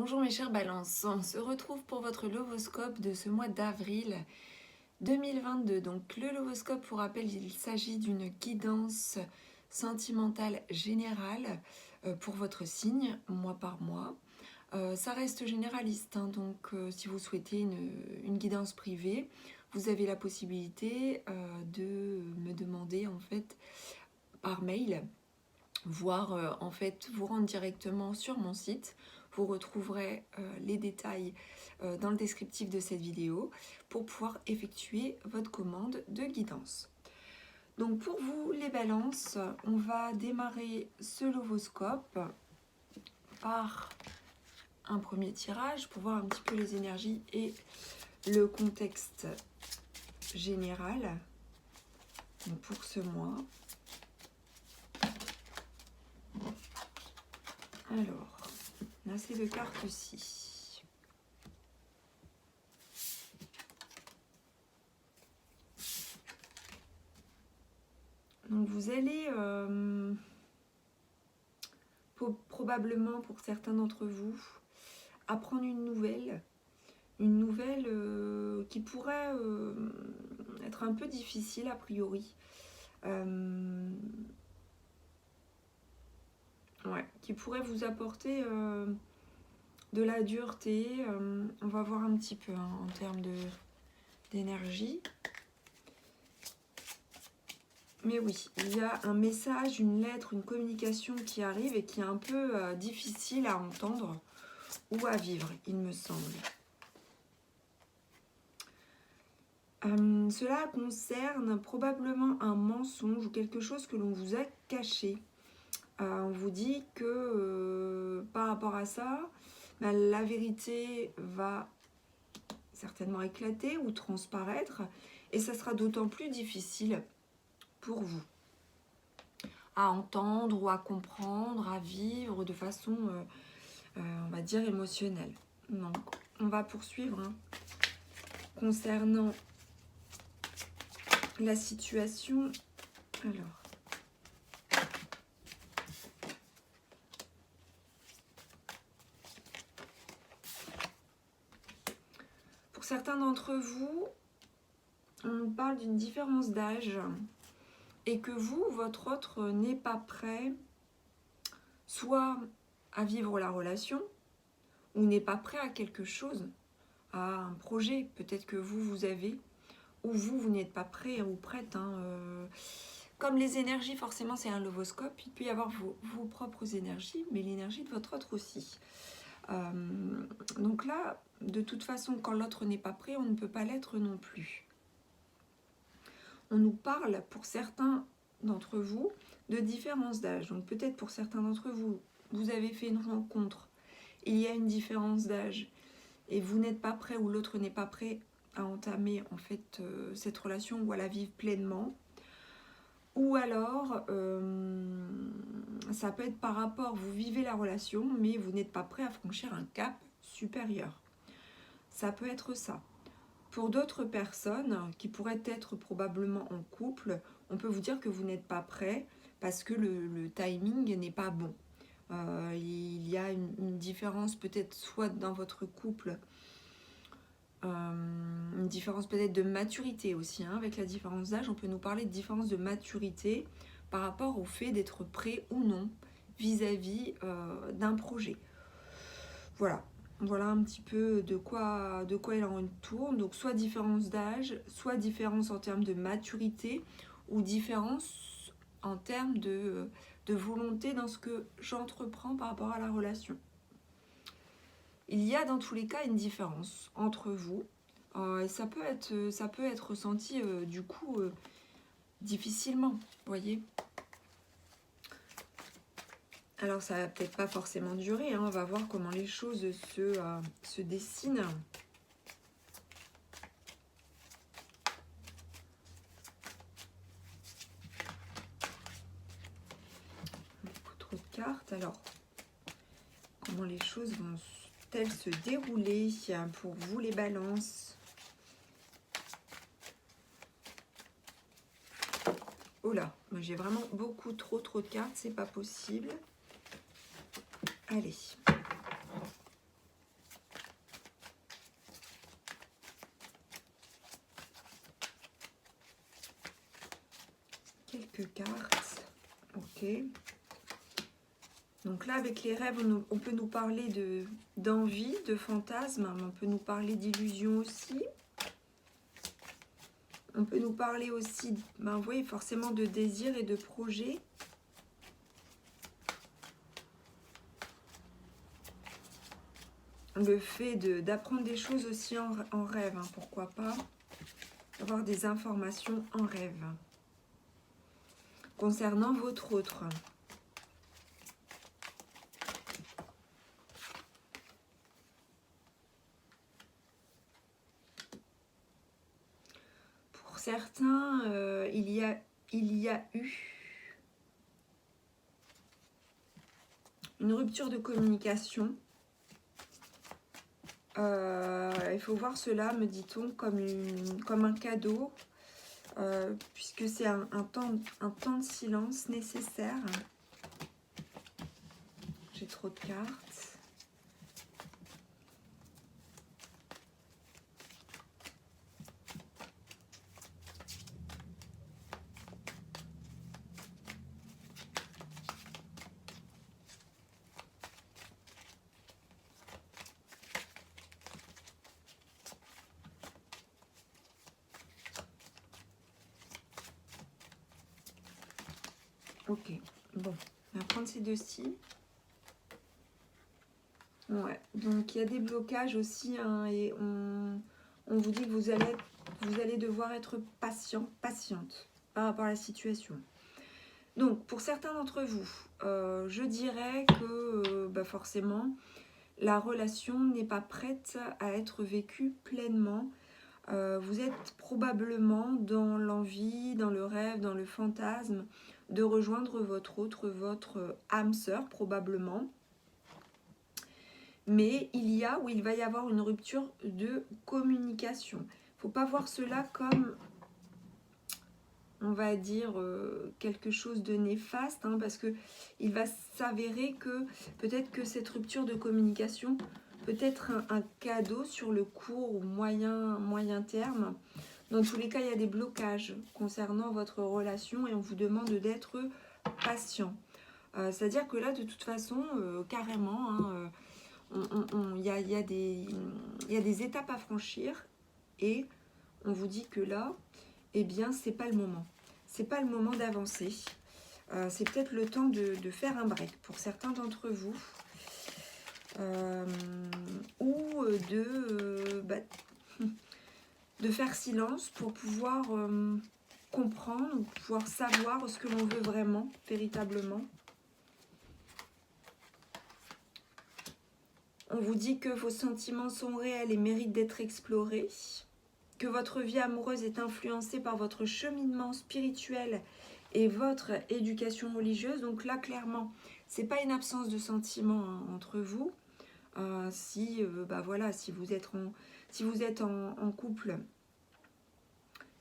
Bonjour mes chers balances, on se retrouve pour votre lovoscope de ce mois d'avril 2022. Donc le lovoscope, pour rappel, il s'agit d'une guidance sentimentale générale pour votre signe, mois par mois. Ça reste généraliste, hein, donc si vous souhaitez une guidance privée, vous avez la possibilité de me demander en fait par mail, voire en fait vous rendre directement sur mon site. Vous retrouverez les détails dans le descriptif de cette vidéo pour pouvoir effectuer votre commande de guidance. Donc pour vous les balances, on va démarrer ce lovoscope par un premier tirage pour voir un petit peu les énergies et le contexte général pour ce mois. Alors, là c'est de cartes-ci. Donc vous allez probablement pour certains d'entre vous apprendre une nouvelle qui pourrait être un peu difficile a priori. Qui pourrait vous apporter de la dureté. On va voir un petit peu en termes d'énergie. Mais oui, il y a un message, une lettre, une communication qui arrive et qui est un peu difficile à entendre ou à vivre, il me semble. Cela concerne probablement un mensonge ou quelque chose que l'on vous a caché. On vous dit que par rapport à ça, la vérité va certainement éclater ou transparaître et ça sera d'autant plus difficile pour vous à entendre ou à comprendre, à vivre de façon, on va dire, émotionnelle. Donc, on va poursuivre concernant la situation. Alors, pour certains d'entre vous, on parle d'une différence d'âge et que vous, votre autre, n'est pas prêt soit à vivre la relation ou n'est pas prêt à quelque chose, à un projet peut-être que vous avez, ou vous n'êtes pas prêt ou prête. Comme les énergies, forcément c'est un lovoscope, il peut y avoir vos propres énergies, mais l'énergie de votre autre aussi. Donc là, de toute façon, quand l'autre n'est pas prêt, on ne peut pas l'être non plus. On nous parle, pour certains d'entre vous, de différence d'âge. Donc peut-être pour certains d'entre vous, vous avez fait une rencontre, il y a une différence d'âge, et vous n'êtes pas prêt ou l'autre n'est pas prêt à entamer en fait cette relation ou à la vivre pleinement. Ou alors, ça peut être par rapport, vous vivez la relation, mais vous n'êtes pas prêt à franchir un cap supérieur. Ça peut être ça. Pour d'autres personnes qui pourraient être probablement en couple, on peut vous dire que vous n'êtes pas prêt parce que le timing n'est pas bon. Il y a une différence peut-être soit dans votre couple, une différence peut-être de maturité aussi. Avec la différence d'âge, on peut nous parler de différence de maturité par rapport au fait d'être prêt ou non vis-à-vis d'un projet. Voilà un petit peu de quoi il en retourne. Donc soit différence d'âge, soit différence en termes de maturité ou différence en termes de volonté dans ce que j'entreprends par rapport à la relation. Il y a dans tous les cas une différence entre vous. Et ça peut être ressenti du coup difficilement, vous voyez. Alors ça va peut-être pas forcément durer, on va voir comment les choses se dessinent. Beaucoup trop de cartes. Alors, comment les choses vont-elles se dérouler pour vous les balances? Oh là, j'ai vraiment beaucoup trop de cartes, c'est pas possible. Allez. quelques cartes. Ok. Donc là, avec les rêves, on peut nous parler d'envie, de fantasme. On peut nous parler d'illusion aussi. On peut nous parler aussi, ben, vous voyez, forcément de désir et de projet. Le fait d'apprendre des choses aussi en rêve, hein, pourquoi pas. Avoir des informations en rêve. Concernant votre autre. Pour certains, il y a eu une rupture de communication. Il faut voir cela, me dit-on, comme un cadeau, puisque c'est un temps de silence nécessaire. J'ai trop de cartes. Ok, bon, on va prendre ces deux-ci. Ouais, donc il y a des blocages aussi, hein, et on vous dit que vous allez devoir être patiente par rapport à la situation. Donc, pour certains d'entre vous, je dirais que bah forcément, la relation n'est pas prête à être vécue pleinement. Vous êtes probablement dans l'envie, dans le rêve, dans le fantasme de rejoindre votre âme sœur probablement. Mais il va y avoir une rupture de communication. Il ne faut pas voir cela comme, on va dire, quelque chose de néfaste, hein, parce qu'il va s'avérer que peut-être que cette rupture de communication peut être un cadeau sur le court ou moyen terme. Dans tous les cas, il y a des blocages concernant votre relation et on vous demande d'être patient. C'est-à-dire que là, de toute façon, carrément, hein, il y a des étapes à franchir et on vous dit que là, eh bien, c'est pas le moment. C'est pas le moment d'avancer. C'est peut-être le temps de faire un break pour certains d'entre vous. Ou de faire silence pour pouvoir comprendre, pouvoir savoir ce que l'on veut vraiment, véritablement. On vous dit que vos sentiments sont réels et méritent d'être explorés, que votre vie amoureuse est influencée par votre cheminement spirituel et votre éducation religieuse. Donc là, clairement, c'est pas une absence de sentiments, hein, entre vous. Si vous êtes en couple,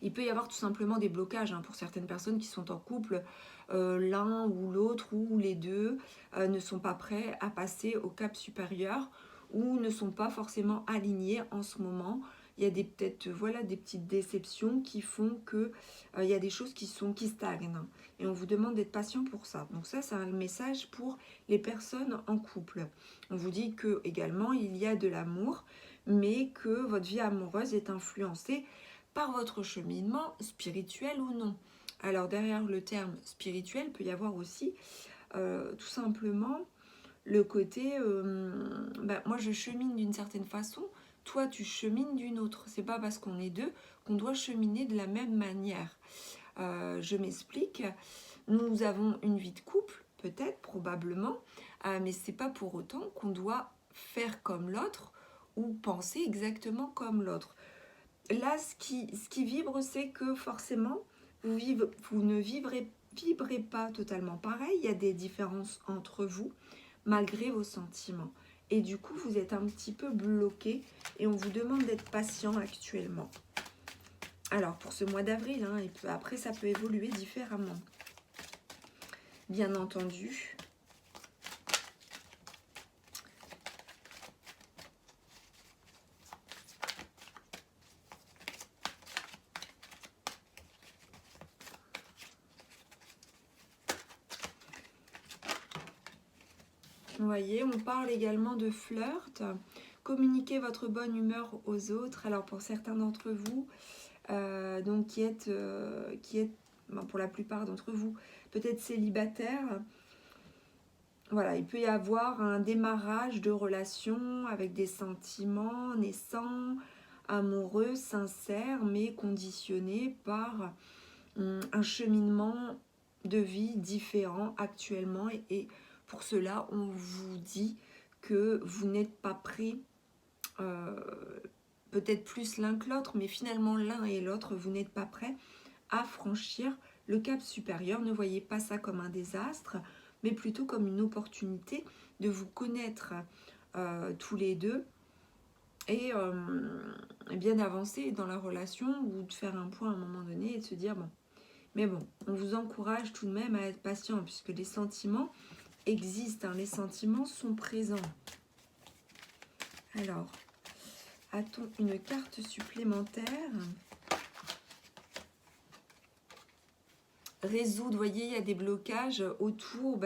il peut y avoir tout simplement des blocages, hein, pour certaines personnes qui sont en couple. L'un ou l'autre ou les deux ne sont pas prêts à passer au cap supérieur ou ne sont pas forcément alignés en ce moment. Il y a des petites déceptions qui font que il y a des choses qui stagnent. Et on vous demande d'être patient pour ça. Donc ça, c'est un message pour les personnes en couple. On vous dit que également il y a de l'amour, mais que votre vie amoureuse est influencée par votre cheminement spirituel ou non. Alors derrière le terme spirituel, il peut y avoir aussi tout simplement le côté moi je chemine d'une certaine façon, toi tu chemines d'une autre. C'est pas parce qu'on est deux qu'on doit cheminer de la même manière. Je m'explique. Nous avons une vie de couple, peut-être, probablement, mais c'est pas pour autant qu'on doit faire comme l'autre ou penser exactement comme l'autre. Là, ce qui vibre, c'est que forcément, vous ne vibrez pas totalement pareil. Il y a des différences entre vous, malgré vos sentiments. Et du coup, vous êtes un petit peu bloqué et on vous demande d'être patient actuellement. Alors, pour ce mois d'avril, hein, et après, ça peut évoluer différemment. Bien entendu. Vous voyez, on parle également de flirt. Communiquez votre bonne humeur aux autres. Alors pour certains d'entre vous, donc pour la plupart d'entre vous, peut-être célibataire, voilà, il peut y avoir un démarrage de relation avec des sentiments naissants, amoureux, sincères, mais conditionnés par un cheminement de vie différent actuellement. Et pour cela, on vous dit que vous n'êtes pas prêts, peut-être plus l'un que l'autre, mais finalement l'un et l'autre, vous n'êtes pas prêts à franchir le cap supérieur. Ne voyez pas ça comme un désastre, mais plutôt comme une opportunité de vous connaître tous les deux et bien avancer dans la relation ou de faire un point à un moment donné et de se dire bon. Mais bon, on vous encourage tout de même à être patient puisque les sentiments existent, hein, les sentiments sont présents. Alors, a-t-on une carte supplémentaire ? Résoudre, vous voyez, il y a des blocages autour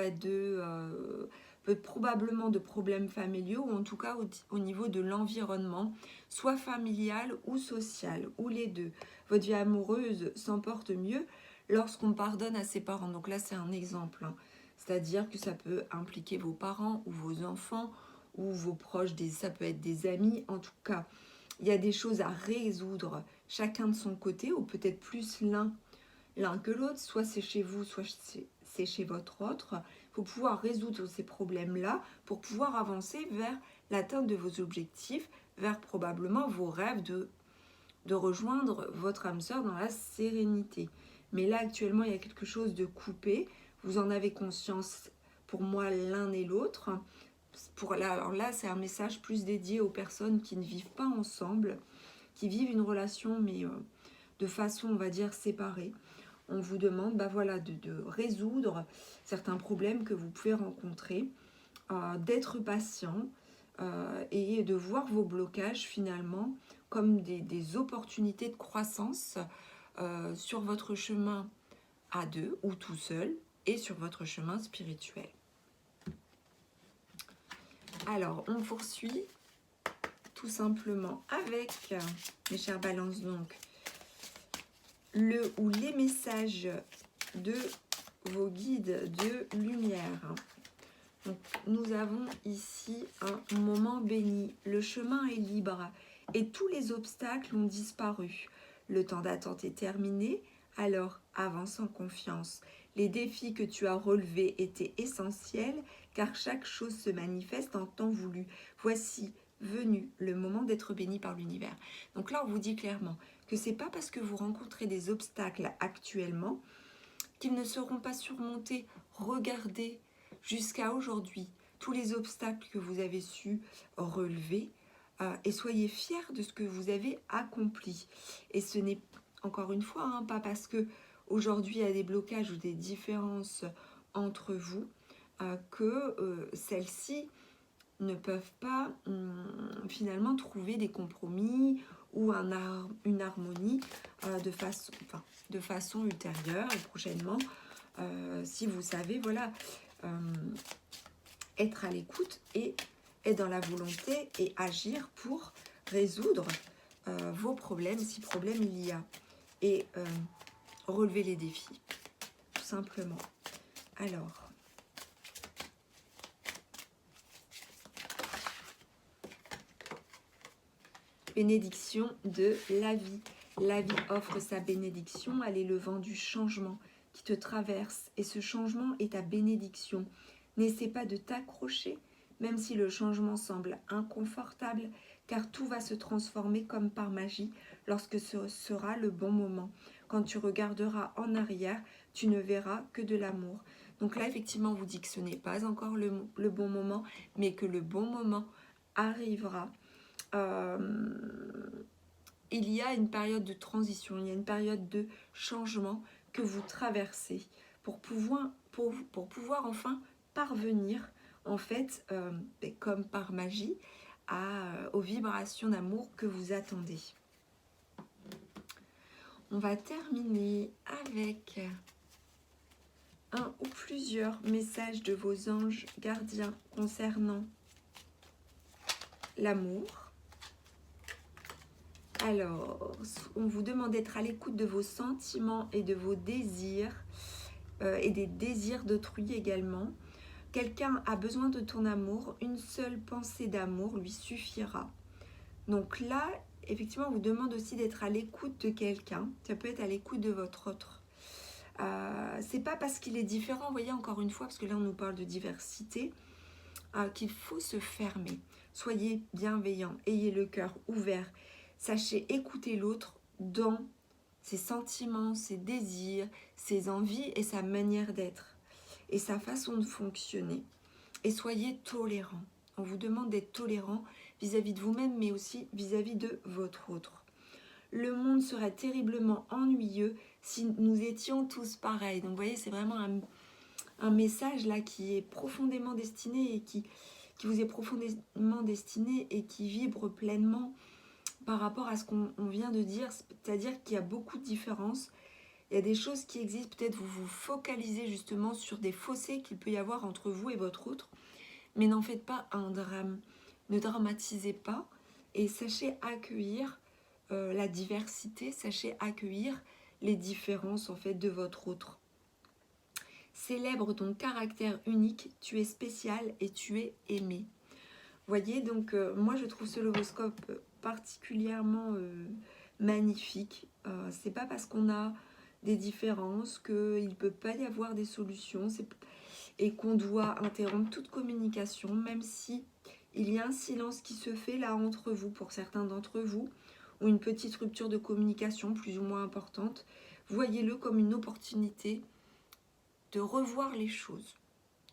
probablement de problèmes familiaux, ou en tout cas au niveau de l'environnement, soit familial ou social, ou les deux. Votre vie amoureuse s'emporte mieux lorsqu'on pardonne à ses parents. Donc là, c'est un exemple, hein. C'est-à-dire que ça peut impliquer vos parents ou vos enfants ou vos proches, ça peut être des amis. En tout cas, il y a des choses à résoudre chacun de son côté, ou peut-être plus l'un que l'autre, soit c'est chez vous, soit c'est chez votre autre. Il faut pouvoir résoudre ces problèmes-là pour pouvoir avancer vers l'atteinte de vos objectifs, vers probablement vos rêves de rejoindre votre âme sœur dans la sérénité. Mais là, actuellement, il y a quelque chose de coupé. Vous en avez conscience, pour moi, l'un et l'autre. Alors là, c'est un message plus dédié aux personnes qui ne vivent pas ensemble, qui vivent une relation, mais de façon, on va dire, séparée. On vous demande de résoudre certains problèmes que vous pouvez rencontrer, d'être patient et de voir vos blocages finalement comme des opportunités de croissance sur votre chemin à deux ou tout seul et sur votre chemin spirituel. Alors, on poursuit tout simplement avec, mes chères balances, donc, le ou les messages de vos guides de lumière. Donc, nous avons ici un moment béni. Le chemin est libre et tous les obstacles ont disparu. Le temps d'attente est terminé, alors avance en confiance. Les défis que tu as relevés étaient essentiels car chaque chose se manifeste en temps voulu. Voici venu le moment d'être béni par l'univers. Donc là, on vous dit clairement que c'est pas parce que vous rencontrez des obstacles actuellement qu'ils ne seront pas surmontés. Regardez jusqu'à aujourd'hui tous les obstacles que vous avez su relever et soyez fiers de ce que vous avez accompli. Et ce n'est encore une fois pas parce que aujourd'hui il y a des blocages ou des différences entre vous que celles-ci ne peuvent pas finalement trouver des compromis ou une harmonie de façon ultérieure et prochainement. Si vous savez, être à l'écoute et être dans la volonté et agir pour résoudre vos problèmes, si problème il y a, et relever les défis, tout simplement. Alors, bénédiction de la vie. La vie offre sa bénédiction, elle est le vent du changement qui te traverse et ce changement est ta bénédiction. N'essaie pas de t'accrocher, même si le changement semble inconfortable, car tout va se transformer comme par magie lorsque ce sera le bon moment. Quand tu regarderas en arrière, tu ne verras que de l'amour. Donc là, effectivement, on vous dit que ce n'est pas encore le bon moment, mais que le bon moment arrivera. Il y a une période de transition, il y a une période de changement que vous traversez pour pouvoir enfin parvenir, en fait, comme par magie, aux vibrations d'amour que vous attendez. On va terminer avec un ou plusieurs messages de vos anges gardiens concernant l'amour. Alors, on vous demande d'être à l'écoute de vos sentiments et de vos désirs, et des désirs d'autrui également. Quelqu'un a besoin de ton amour, une seule pensée d'amour lui suffira. Donc là, effectivement, on vous demande aussi d'être à l'écoute de quelqu'un. Ça peut être à l'écoute de votre autre. C'est pas parce qu'il est différent, vous voyez, encore une fois, parce que là on nous parle de diversité, qu'il faut se fermer. Soyez bienveillants, ayez le cœur ouvert, sachez écouter l'autre dans ses sentiments, ses désirs, ses envies et sa manière d'être et sa façon de fonctionner. Et soyez tolérants. On vous demande d'être tolérant vis-à-vis de vous-même, mais aussi vis-à-vis de votre autre. Le monde serait terriblement ennuyeux si nous étions tous pareils. Donc vous voyez, c'est vraiment un message là qui est profondément destiné et qui vous est profondément destiné et qui vibre pleinement par rapport à ce qu'on vient de dire. C'est-à-dire qu'il y a beaucoup de différences. Il y a des choses qui existent. Peut-être vous vous focalisez justement sur des fossés qu'il peut y avoir entre vous et votre autre. Mais n'en faites pas un drame. Ne dramatisez pas et sachez accueillir la diversité, sachez accueillir les différences en fait de votre autre. Célèbre ton caractère unique, tu es spécial et tu es aimé. Voyez, donc moi je trouve ce lovoscope particulièrement magnifique. C'est pas parce qu'on a des différences qu'il ne peut pas y avoir des solutions et qu'on doit interrompre toute communication, même si il y a un silence qui se fait là entre vous, pour certains d'entre vous, ou une petite rupture de communication plus ou moins importante. Voyez-le comme une opportunité de revoir les choses,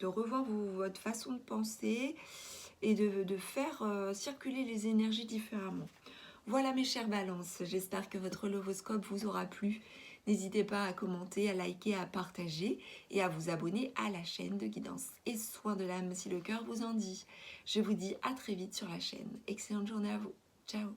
de revoir votre façon de penser et de faire circuler les énergies différemment. Voilà mes chères balances, j'espère que votre lovoscope vous aura plu. N'hésitez pas à commenter, à liker, à partager et à vous abonner à la chaîne de guidance et soin de l'âme si le cœur vous en dit. Je vous dis à très vite sur la chaîne. Excellente journée à vous. Ciao.